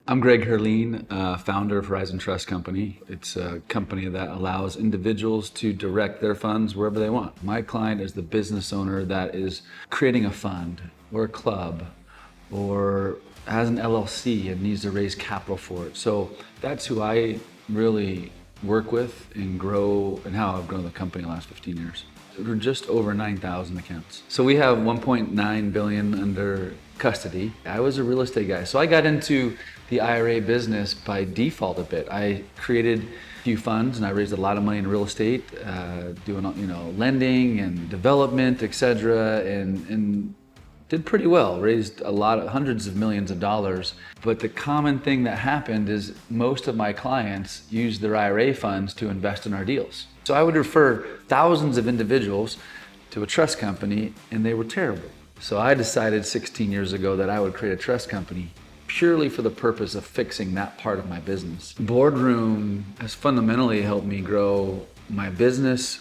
I'm Greg Herlean, founder of Horizon Trust Company. It's a company that allows individuals to direct their funds wherever they want. My client is the business owner that is creating a fund or a club or has an LLC and needs to raise capital for it. So that's who I really work with and grow, and how I've grown the company in the last 15 years. We're just over 9,000 accounts. So we have 1.9 billion under custody. I was a real estate guy, so I got into the IRA business by default a bit. I created a few funds and I raised a lot of money in real estate, doing lending and development, etc., and did pretty well. Raised hundreds of millions of dollars. But the common thing that happened is most of my clients used their IRA funds to invest in our deals. So I would refer thousands of individuals to a trust company, and they were terrible. So I decided 16 years ago that I would create a trust company purely for the purpose of fixing that part of my business. Boardroom has fundamentally helped me grow my business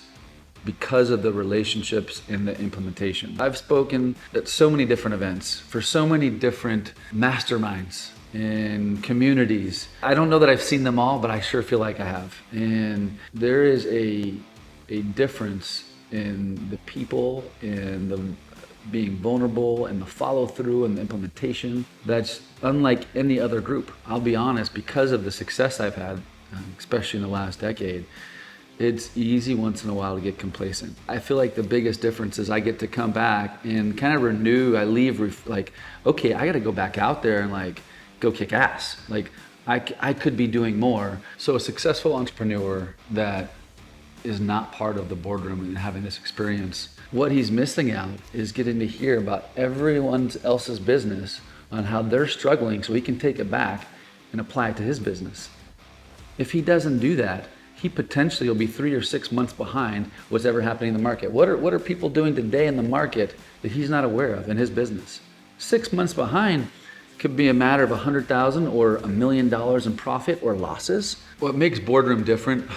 because of the relationships and the implementation. I've spoken at so many different events for so many different masterminds and communities. I don't know that I've seen them all, but I sure feel like I have. And there is a difference in the people and the being vulnerable and the follow through and the implementation that's unlike any other group. I'll be honest, because of the success I've had, especially in the last decade, it's easy once in a while to get complacent. I feel like the biggest difference is I get to come back and kind of renew. I leave okay, I got to go back out there and go kick ass. I could be doing more. So a successful entrepreneur that is not part of the boardroom and having this experience, what he's missing out is getting to hear about everyone else's business on how they're struggling so he can take it back and apply it to his business. If he doesn't do that, he potentially will be 3 or 6 months behind what's ever happening in the market. What are people doing today in the market that he's not aware of in his business? 6 months behind could be a matter of 100,000 or $1 million in profit or losses. What makes Boardroom different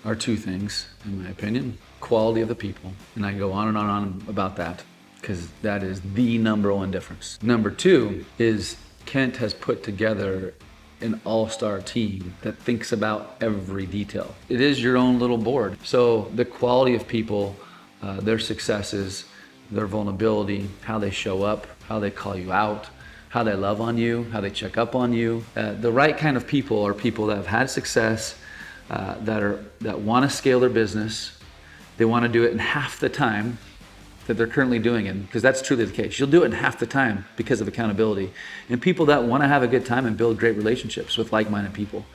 are two things, in my opinion. Quality of the people, and I go on and on about that because that is the number one difference. Number two is Kent has put together an all-star team that thinks about every detail. It is your own little board. So the quality of people, their successes, their vulnerability, how they show up, how they call you out, how they love on you, how they check up on you. The right kind of people are people that have had success, that want to scale their business. They want to do it in half the time that they're currently doing it, because that's truly the case. You'll do it in half the time because of accountability. And people that want to have a good time and build great relationships with like-minded people.